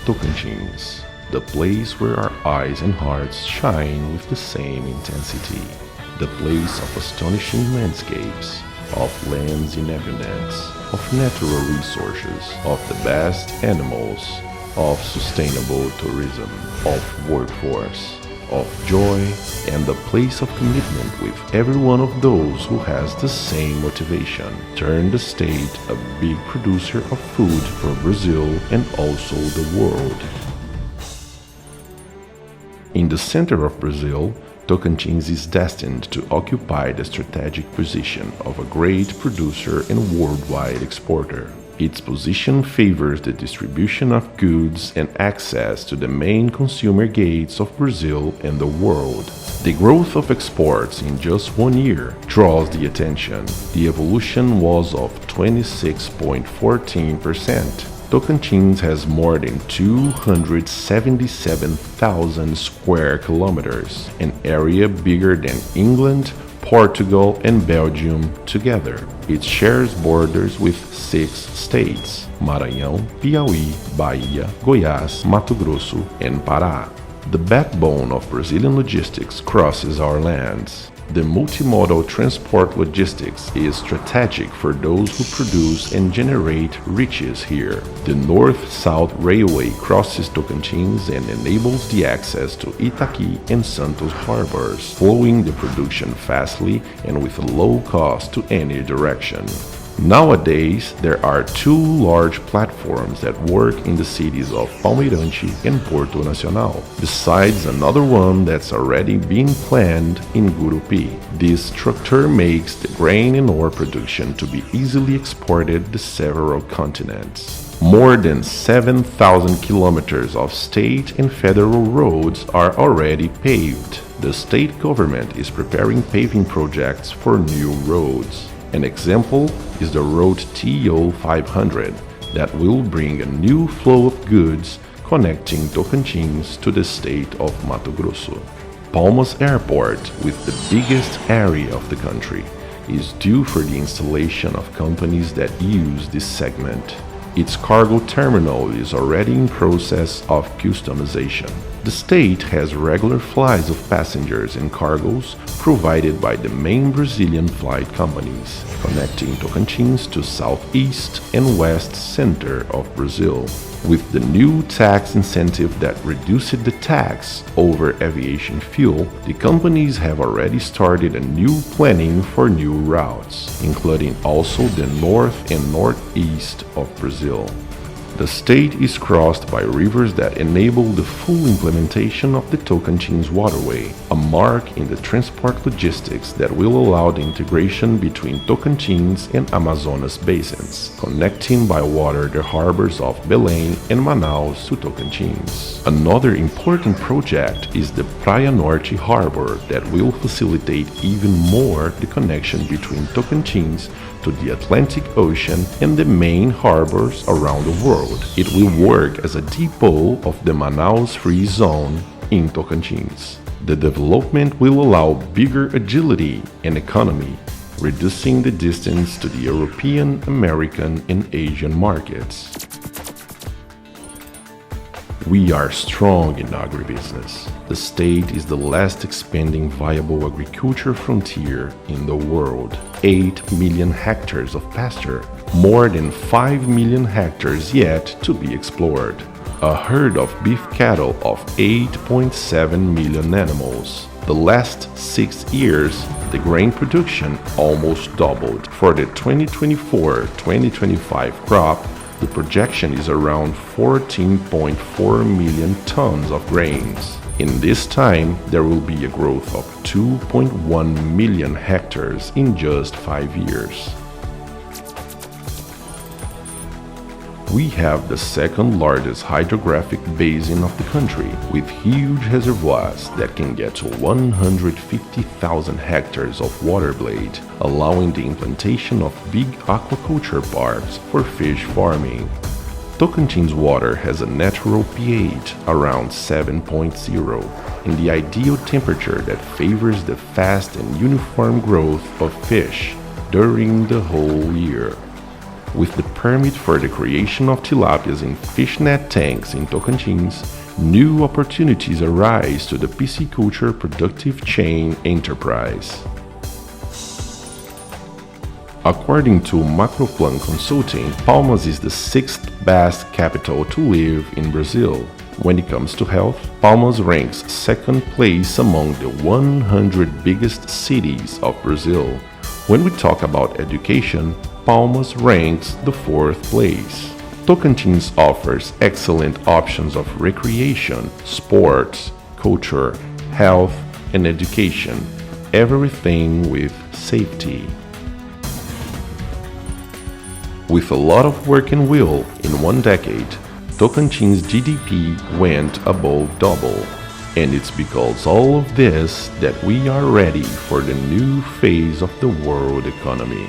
Tocantins, the place where our eyes and hearts shine with the same intensity, the place of astonishing landscapes, of lands in abundance, of natural resources, of the best animals, of sustainable tourism, of workforce, of joy, and the place of commitment with every one of those who has the same motivation. Turn the state a big producer of food for Brazil and also the world. In the center of Brazil, Tocantins is destined to occupy the strategic position of a great producer and worldwide exporter. Its position favors the distribution of goods and access to the main consumer gates of Brazil and the world. The growth of exports in just 1 year draws the attention. The evolution was of 26.14%. Tocantins has more than 277,000 square kilometers, an area bigger than England, Portugal, and Belgium together. It shares borders with 6 states: Maranhão, Piauí, Bahia, Goiás, Mato Grosso, and Pará. The backbone of Brazilian logistics crosses our lands. The multimodal transport logistics is strategic for those who produce and generate riches here. The North-South Railway crosses Tocantins and enables the access to Itaqui and Santos harbors, flowing the production fastly and with a low cost to any direction. Nowadays, there are 2 large platforms that work in the cities of Palmeirante and Porto Nacional, besides another one that's already being planned in Gurupi. This structure makes the grain and ore production to be easily exported to several continents. More than 7,000 kilometers of state and federal roads are already paved. The state government is preparing paving projects for new roads. An example is the road TO 500 that will bring a new flow of goods connecting Tocantins to the state of Mato Grosso. Palmas Airport, with the biggest area of the country, is due for the installation of companies that use this segment. Its cargo terminal is already in process of customization. The state has regular flights of passengers and cargoes provided by the main Brazilian flight companies, connecting Tocantins to southeast and west center of Brazil. With the new tax incentive that reduced the tax over aviation fuel, the companies have already started a new planning for new routes, including also the north and northeast of Brazil. The state is crossed by rivers that enable the full implementation of the Tocantins waterway, a mark in the transport logistics that will allow the integration between Tocantins and Amazonas basins, connecting by water the harbors of Belém and Manaus to Tocantins. Another important project is the Praia Norte harbor that will facilitate even more the connection between Tocantins to the Atlantic Ocean and the main harbors around the world. It will work as a depot of the Manaus Free Zone in Tocantins. The development will allow bigger agility and economy, reducing the distance to the European, American, and Asian markets. We are strong in agribusiness. The state is the last expanding viable agriculture frontier in the world. 8 million hectares of pasture, more than 5 million hectares yet to be explored. A herd of beef cattle of 8.7 million animals. The last 6 years, the grain production almost doubled. For the 2024-2025 crop, the projection is around 14.4 million tons of grains. In this time, there will be a growth of 2.1 million hectares in just 5 years. We have the second largest hydrographic basin of the country, with huge reservoirs that can get to 150,000 hectares of water blade, allowing the implantation of big aquaculture parks for fish farming. Tocantins water has a natural pH around 7.0 and the ideal temperature that favors the fast and uniform growth of fish during the whole year. With the permit for the creation of tilapias in fishnet tanks in Tocantins, new opportunities arise to the pisciculture productive chain enterprise. According to Macroplan Consulting, Palmas is the sixth best capital to live in Brazil. When it comes to health, Palmas ranks second place among the 100 biggest cities of Brazil. When we talk about education, Palmas ranks the fourth place. Tocantins offers excellent options of recreation, sports, culture, health, and education, everything with safety. With a lot of work and will in one decade, Tocantins' GDP went above double. And it's because all of this that we are ready for the new phase of the world economy.